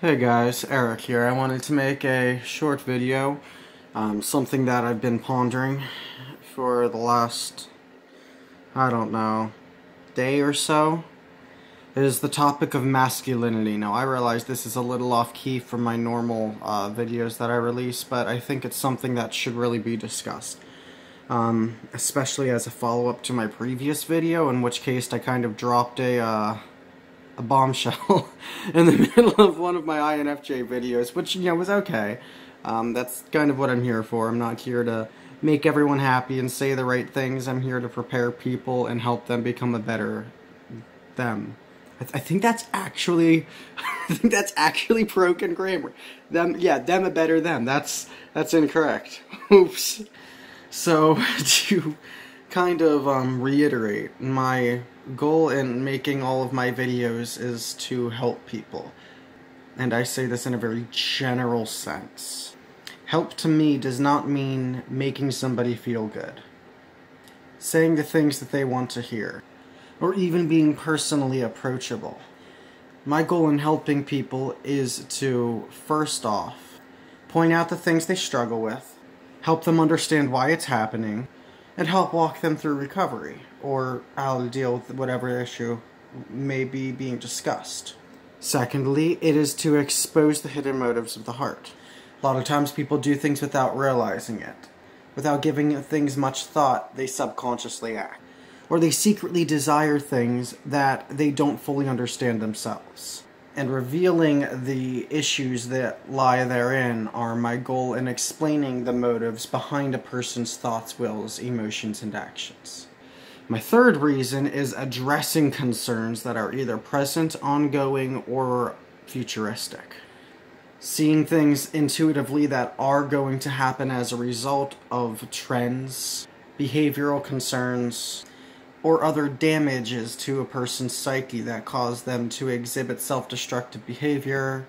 Hey guys, Eric here. I wanted to make a short video, something that I've been pondering for the last, I don't know, day or so. It is the topic of masculinity. Now I realize this is a little off key from my normal videos that I release, but I think it's something that should really be discussed. Especially as a follow-up to my previous video, in which case I kind of dropped a bombshell in the middle of one of my INFJ videos, which, was okay. That's kind of what I'm here for. I'm not here to make everyone happy and say the right things. I'm here to prepare people and help them become a better them. I think that's actually, broken grammar. Them a better them. That's incorrect. Oops. So, to kind of reiterate, my goal in making all of my videos is to help people. And I say this in a very general sense. Help to me does not mean making somebody feel good, saying the things that they want to hear, or even being personally approachable. My goal in helping people is to, first off, point out the things they struggle with, help them understand why it's happening, and help walk them through recovery, or how to deal with whatever issue may be being discussed. Secondly, it is to expose the hidden motives of the heart. A lot of times people do things without realizing it. Without giving things much thought, they subconsciously act. Or they secretly desire things that they don't fully understand themselves. And revealing the issues that lie therein are my goal in explaining the motives behind a person's thoughts, wills, emotions, and actions. My third reason is addressing concerns that are either present, ongoing, or futuristic. Seeing things intuitively that are going to happen as a result of trends, behavioral concerns, or other damages to a person's psyche that cause them to exhibit self-destructive behavior,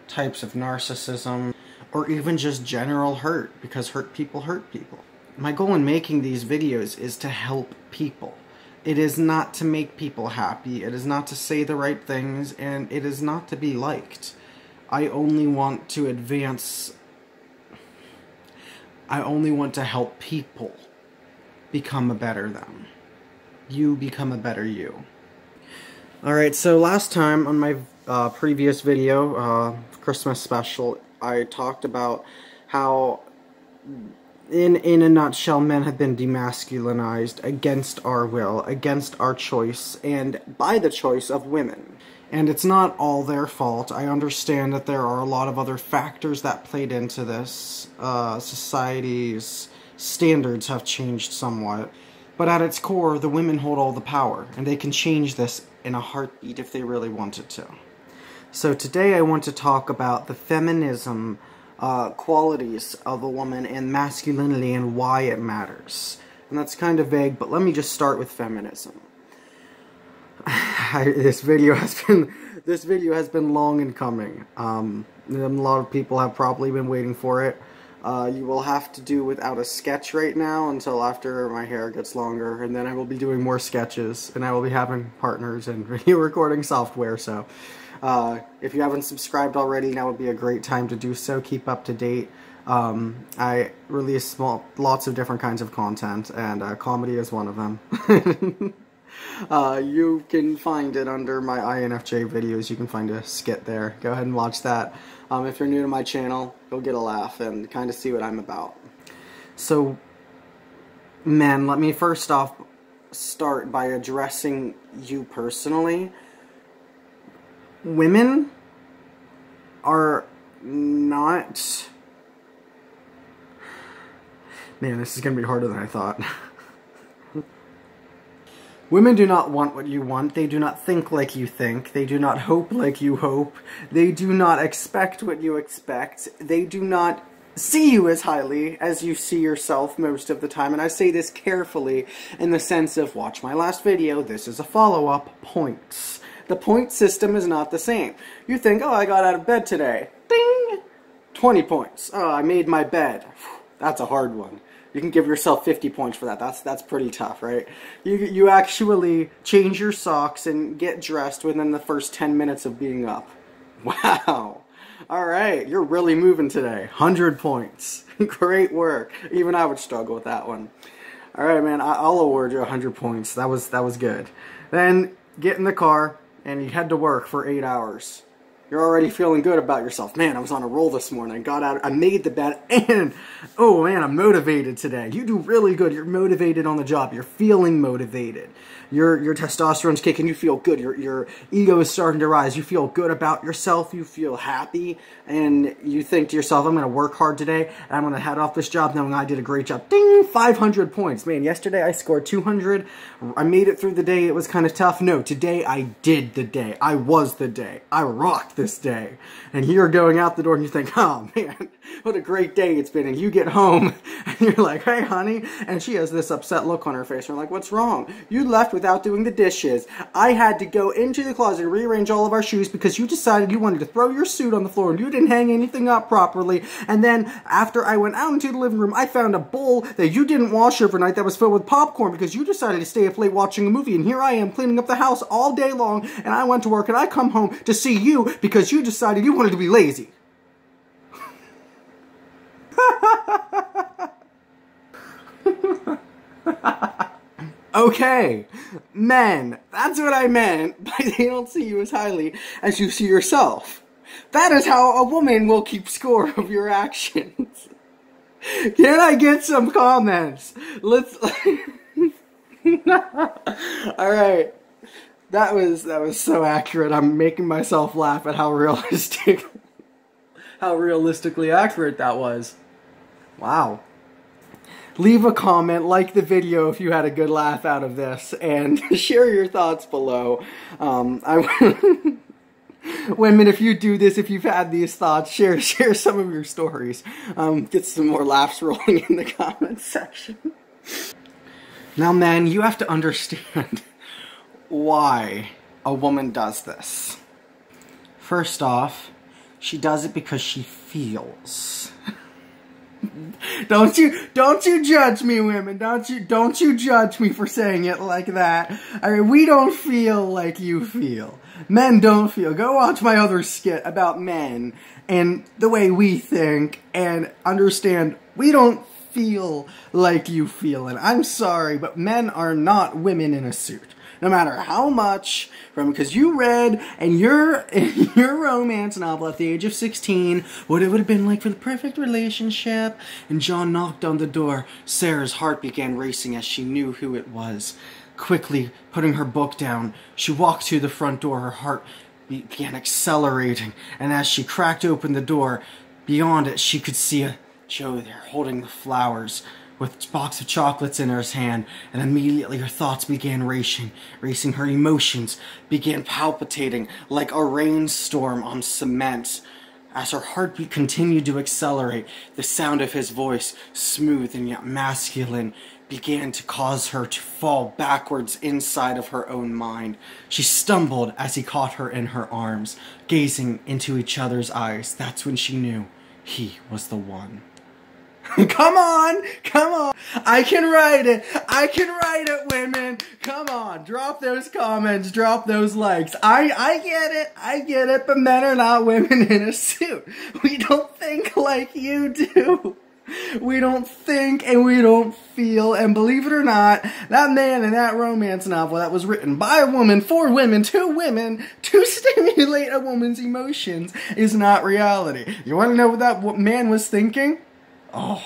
types of narcissism, or even just general hurt, because hurt people hurt people. My goal in making these videos is to help people. It is not to make people happy, it is not to say the right things, and it is not to be liked. I only want to help people become a better them. You become a better you. Alright, so last time on my previous video, Christmas special, I talked about how, in a nutshell, men have been demasculinized against our will, against our choice, and by the choice of women. And it's not all their fault. I understand that there are a lot of other factors that played into this. Society's standards have changed somewhat. But at its core, the women hold all the power, and they can change this in a heartbeat if they really wanted to. So today I want to talk about the feminism qualities of a woman and masculinity and why it matters. And that's kind of vague, but let me just start with feminism. This video has been long in coming. A lot of people have probably been waiting for it. You will have to do without a sketch right now until after my hair gets longer, and then I will be doing more sketches, and I will be having partners and video recording software, so if you haven't subscribed already, now would be a great time to do so. Keep up to date. I release lots of different kinds of content, and comedy is one of them. You can find it under my INFJ videos. You can find a skit there. Go ahead and watch that. If you're new to my channel, you'll get a laugh and kind of see what I'm about. So, men, let me first off start by addressing you personally. Women are not... Man, this is going to be harder than I thought. Women do not want what you want, they do not think like you think, they do not hope like you hope, they do not expect what you expect, they do not see you as highly as you see yourself most of the time, and I say this carefully in the sense of, watch my last video, this is a follow-up, points. The point system is not the same. You think, oh, I got out of bed today, ding, 20 points. Oh, I made my bed, that's a hard one. You can give yourself 50 points for that. That's pretty tough, right? You actually change your socks and get dressed within the first 10 minutes of being up. Wow. All right, you're really moving today. 100 points. Great work. Even I would struggle with that one. All right, man, I'll award you 100 points. That was good. Then get in the car and you head to work for 8 hours. You're already feeling good about yourself. Man, I was on a roll this morning. I got out, I made the bed, and oh man, I'm motivated today. You do really good. You're motivated on the job. You're feeling motivated. Your testosterone's kicking. You feel good. Your ego is starting to rise. You feel good about yourself. You feel happy, and you think to yourself, I'm going to work hard today, and I'm going to head off this job knowing I did a great job. Ding! 500 points. Man, yesterday I scored 200. I made it through the day. It was kind of tough. No, today I did the day. I was the day. I rocked this day. And you're going out the door and you think, oh man, what a great day it's been. And you get home and you're like, hey honey, and she has this upset look on her face. And you're like, what's wrong? You left without doing the dishes. I had to go into the closet and rearrange all of our shoes because you decided you wanted to throw your suit on the floor and you didn't hang anything up properly. And then after I went out into the living room, I found a bowl that you didn't wash overnight that was filled with popcorn because you decided to stay up late watching a movie. And here I am cleaning up the house all day long, and I went to work and I come home to see you because you decided you wanted to be lazy. Okay, men, that's what I meant by they don't see you as highly as you see yourself. That is how a woman will keep score of your actions. Can I get some comments? Let's... Alright. That was so accurate. I'm making myself laugh at how realistically accurate that was. Wow. Leave a comment, like the video if you had a good laugh out of this, and share your thoughts below. Women, if you do this, if you've had these thoughts, share some of your stories. Get some more laughs rolling in the comments section. Now, men, you have to understand why a woman does this. First off, she does it because she feels. Don't you judge me, women. Don't you judge me for saying it like that. I mean, we don't feel like you feel. Men don't feel. Go watch my other skit about men and the way we think and understand we don't feel like you feel. And I'm sorry, but men are not women in a suit. No matter how much, because you read in your romance novel at the age of 16 what it would have been like for the perfect relationship, and John knocked on the door. Sarah's heart began racing as she knew who it was. Quickly putting her book down, she walked to the front door. Her heart began accelerating, and as she cracked open the door, beyond it she could see a Joe there holding the flowers, with a box of chocolates in her hand, and immediately her thoughts began racing. Her emotions began palpitating like a rainstorm on cement. As her heartbeat continued to accelerate, the sound of his voice, smooth and yet masculine, began to cause her to fall backwards inside of her own mind. She stumbled as he caught her in her arms, gazing into each other's eyes. That's when she knew he was the one. Come on! I can write it, women! Come on, drop those comments, drop those likes. I get it, but men are not women in a suit. We don't think like you do. We don't think and we don't feel, and believe it or not, that man in that romance novel that was written by a woman, for women, to stimulate a woman's emotions is not reality. You want to know what that man was thinking? Oh,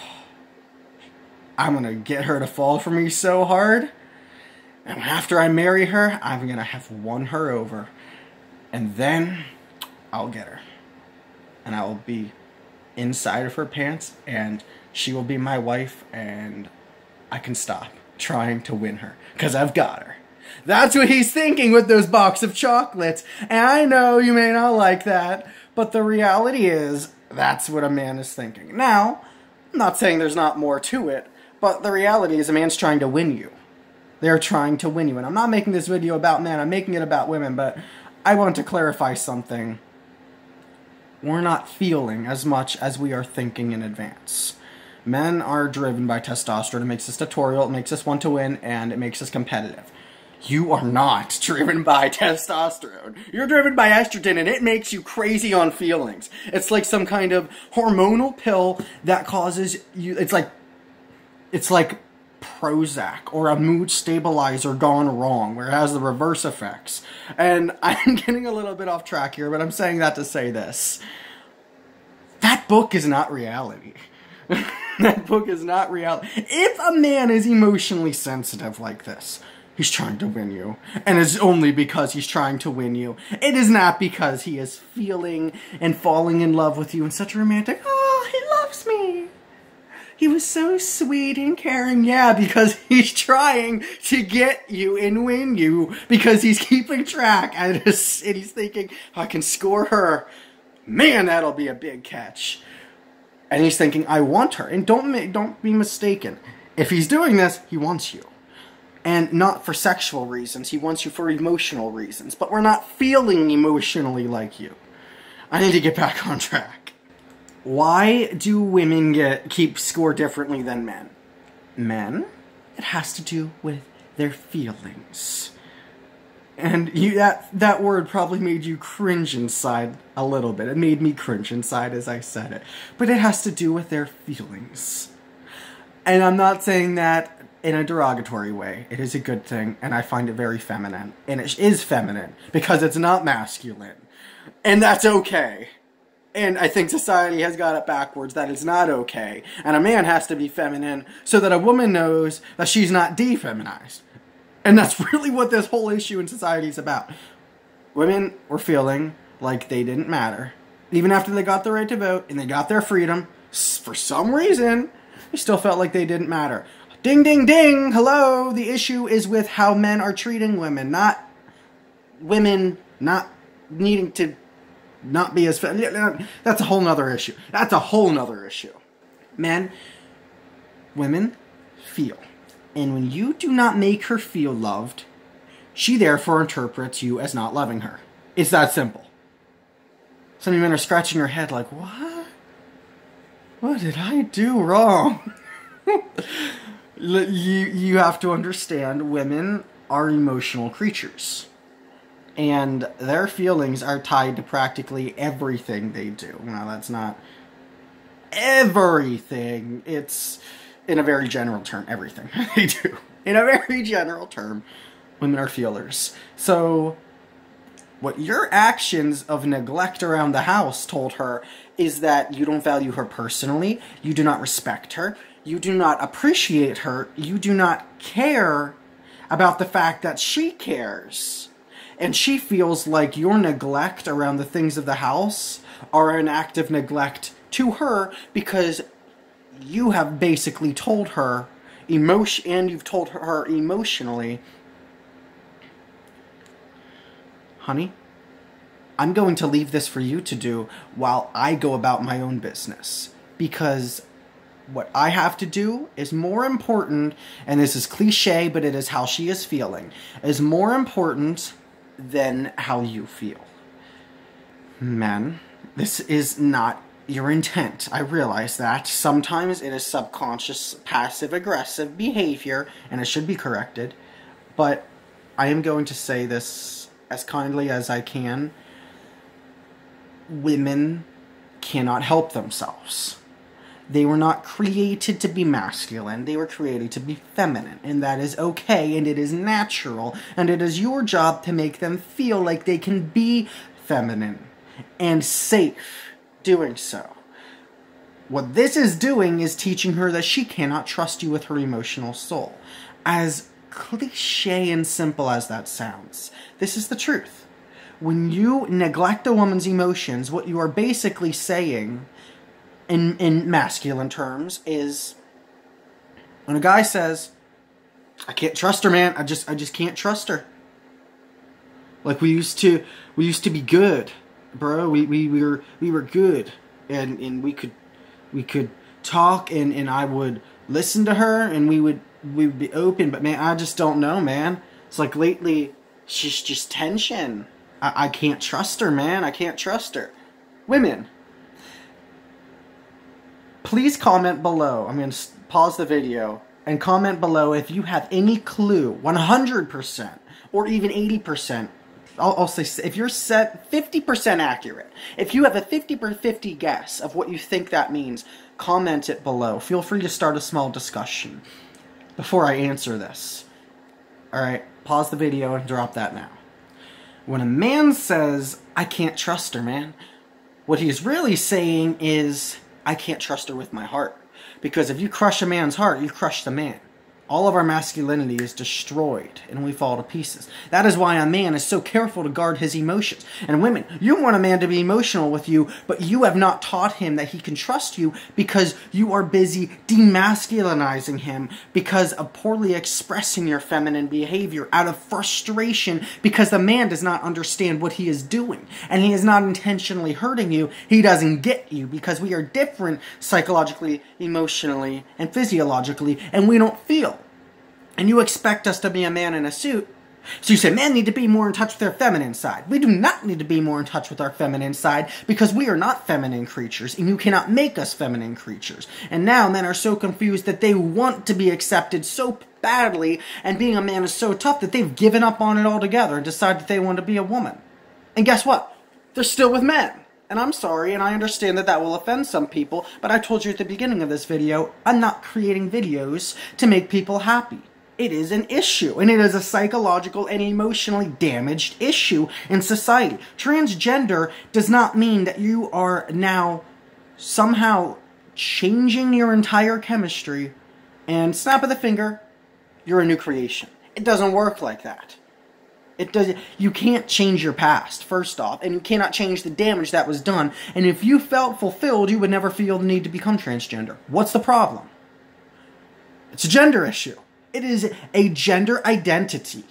I'm gonna get her to fall for me so hard, and after I marry her, I'm gonna have won her over, and then I'll get her, and I will be inside of her pants, and she will be my wife, and I can stop trying to win her, because I've got her. That's what he's thinking with those box of chocolates, and I know you may not like that, but the reality is, that's what a man is thinking. Now, I'm not saying there's not more to it, but the reality is a man's trying to win you. They're trying to win you. And I'm not making this video about men, I'm making it about women, but I want to clarify something. We're not feeling as much as we are thinking in advance. Men are driven by testosterone. It makes us tutorial, it makes us want to win, and it makes us competitive. You are not driven by testosterone. You're driven by estrogen, and it makes you crazy on feelings. It's like some kind of hormonal pill that causes you... It's like Prozac or a mood stabilizer gone wrong, where it has the reverse effects. And I'm getting a little bit off track here, but I'm saying that to say this. That book is not reality. That book is not reality. If a man is emotionally sensitive like this, he's trying to win you. And it's only because he's trying to win you. It is not because he is feeling and falling in love with you in such a romantic, oh, he loves me. He was so sweet and caring. Yeah, because he's trying to get you and win you. Because he's keeping track. And he's thinking, I can score her. Man, that'll be a big catch. And he's thinking, I want her. And don't be mistaken. If he's doing this, he wants you. And not for sexual reasons. He wants you for emotional reasons. But we're not feeling emotionally like you. I need to get back on track. Why do women keep score differently than men? Men? It has to do with their feelings. And that word probably made you cringe inside a little bit. It made me cringe inside as I said it. But it has to do with their feelings. And I'm not saying that in a derogatory way. It is a good thing, and I find it very feminine. And it is feminine, because it's not masculine. And that's okay. And I think society has got it backwards that it's not okay. And a man has to be feminine so that a woman knows that she's not defeminized. And that's really what this whole issue in society is about. Women were feeling like they didn't matter. Even after they got the right to vote and they got their freedom, for some reason, they still felt like they didn't matter. Ding, ding, ding! Hello! The issue is with how men are treating women, not women not needing to not be as... That's a whole nother issue. That's a whole nother issue. Women feel. And when you do not make her feel loved, she therefore interprets you as not loving her. It's that simple. Some of you men are scratching your head like, what? What did I do wrong? You have to understand, women are emotional creatures. And their feelings are tied to practically everything they do. Now, that's not everything. It's, in a very general term, everything they do. In a very general term, women are feelers. So, what your actions of neglect around the house told her is that you don't value her personally, you do not respect her, you do not appreciate her, you do not care about the fact that she cares. And she feels like your neglect around the things of the house are an act of neglect to her because you have basically told her and you've told her emotionally, honey, I'm going to leave this for you to do while I go about my own business. Because what I have to do is more important, and this is cliche, but it is how she is feeling, is more important than how you feel. Men, this is not your intent. I realize that. Sometimes it is subconscious, passive-aggressive behavior, and it should be corrected. But I am going to say this as kindly as I can. Women cannot help themselves. They were not created to be masculine. They were created to be feminine. And that is okay, and it is natural. And it is your job to make them feel like they can be feminine and safe doing so. What this is doing is teaching her that she cannot trust you with her emotional soul. As cliche and simple as that sounds, this is the truth. When you neglect a woman's emotions, what you are basically saying in masculine terms is, when a guy says, I can't trust her, man, I just can't trust her. Like we used to be good, bro. We were good, and we could talk, and I would listen to her, and we would be open. But man, I just don't know, man. It's like lately, she's just tension. I can't trust her, man. I can't trust her. Women, please comment below. I'm going to pause the video and comment below if you have any clue, 100%, or even 80%. I'll say, if you're set 50% accurate, if you have a 50 guess of what you think that means, comment it below. Feel free to start a small discussion before I answer this. Alright, pause the video and drop that now. When a man says, I can't trust her, man, what he's really saying is, I can't trust her with my heart. Because if you crush a man's heart, you crush the man. All of our masculinity is destroyed, and we fall to pieces. That is why a man is so careful to guard his emotions. And women, you want a man to be emotional with you, but you have not taught him that he can trust you because you are busy demasculinizing him because of poorly expressing your feminine behavior out of frustration because the man does not understand what he is doing. And he is not intentionally hurting you. He doesn't get you because we are different psychologically, emotionally, and physiologically, and we don't feel. And you expect us to be a man in a suit. So you say men need to be more in touch with their feminine side. We do not need to be more in touch with our feminine side because we are not feminine creatures and you cannot make us feminine creatures. And now men are so confused that they want to be accepted so badly, and being a man is so tough that they've given up on it altogether and decided that they want to be a woman. And guess what? They're still with men. And I'm sorry, and I understand that that will offend some people, but I told you at the beginning of this video, I'm not creating videos to make people happy. It is an issue, and it is a psychological and emotionally damaged issue in society. Transgender does not mean that you are now somehow changing your entire chemistry and snap of the finger, you're a new creation. It doesn't work like that. You can't change your past, first off, and you cannot change the damage that was done. And if you felt fulfilled, you would never feel the need to become transgender. What's the problem? It's a gender issue. It is a gender identity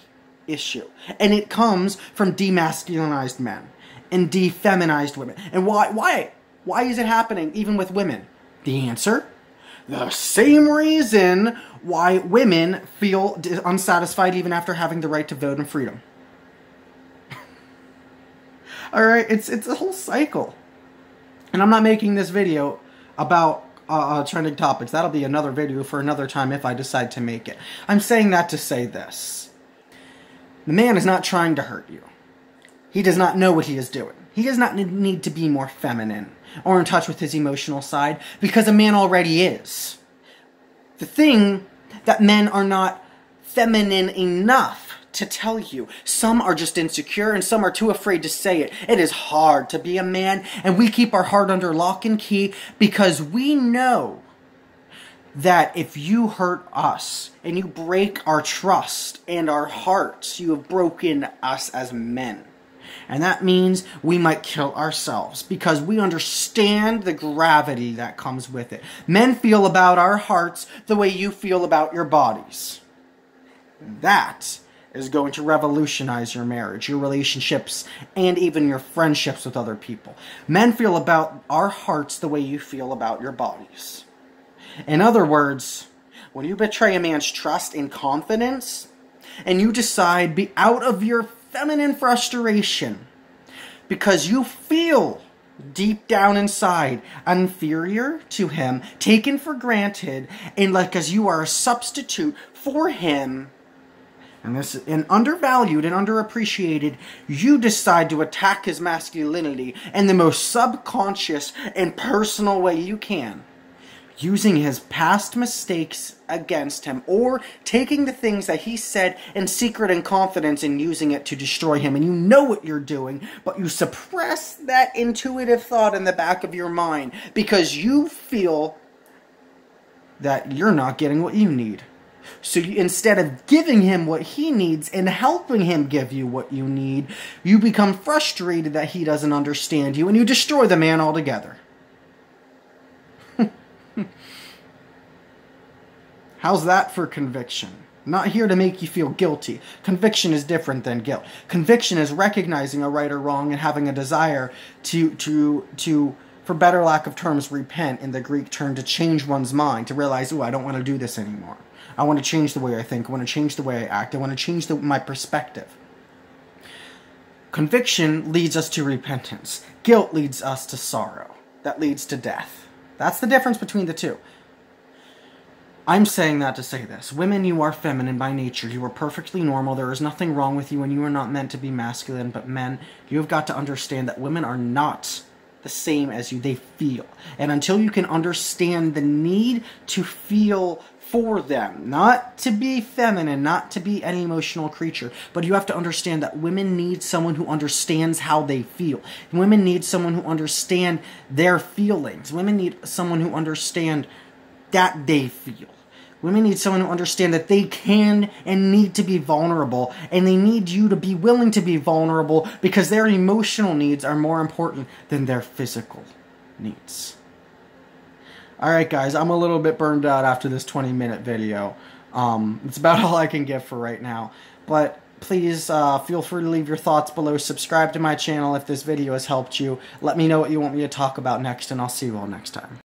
issue. And it comes from demasculinized men and defeminized women. And why is it happening even with women? The answer? The same reason why women feel unsatisfied even after having the right to vote and freedom. Alright, it's a whole cycle. And I'm not making this video about trending topics. That'll be another video for another time if I decide to make it. I'm saying that to say this. The man is not trying to hurt you. He does not know what he is doing. He does not need to be more feminine or in touch with his emotional side because a man already is. The thing that men are not feminine enough to tell you. Some are just insecure and some are too afraid to say it. It is hard to be a man, and we keep our heart under lock and key because we know that if you hurt us and you break our trust and our hearts, you have broken us as men. And that means we might kill ourselves because we understand the gravity that comes with it. Men feel about our hearts the way you feel about your bodies. That is going to revolutionize your marriage, your relationships, and even your friendships with other people. Men feel about our hearts the way you feel about your bodies. In other words, when you betray a man's trust and confidence, and you decide be out of your feminine frustration because you feel deep down inside inferior to him, taken for granted, and like as you are a substitute for him, and undervalued and underappreciated, you decide to attack his masculinity in the most subconscious and personal way you can, using his past mistakes against him, or taking the things that he said in secret and confidence and using it to destroy him. And you know what you're doing, but you suppress that intuitive thought in the back of your mind because you feel that you're not getting what you need. So instead of giving him what he needs and helping him give you what you need, you become frustrated that he doesn't understand you and you destroy the man altogether. How's that for conviction? I'm not here to make you feel guilty. Conviction is different than guilt. Conviction is recognizing a right or wrong and having a desire to for better lack of terms, repent in the Greek term, to change one's mind, to realize, oh, I don't want to do this anymore. I want to change the way I think. I want to change the way I act. I want to change my perspective. Conviction leads us to repentance. Guilt leads us to sorrow. That leads to death. That's the difference between the two. I'm saying that to say this. Women, you are feminine by nature. You are perfectly normal. There is nothing wrong with you, and you are not meant to be masculine. But men, you have got to understand that women are not the same as you. They feel. And until you can understand the need to feel for them, not to be feminine, not to be an emotional creature, but you have to understand that women need someone who understands how they feel. Women need someone who understands their feelings. Women need someone who understands that they feel. Women need someone who understands that they can and need to be vulnerable, and they need you to be willing to be vulnerable because their emotional needs are more important than their physical needs. Alright guys, I'm a little bit burned out after this 20-minute video. It's about all I can give for right now. But please feel free to leave your thoughts below. Subscribe to my channel if this video has helped you. Let me know what you want me to talk about next, and I'll see you all next time.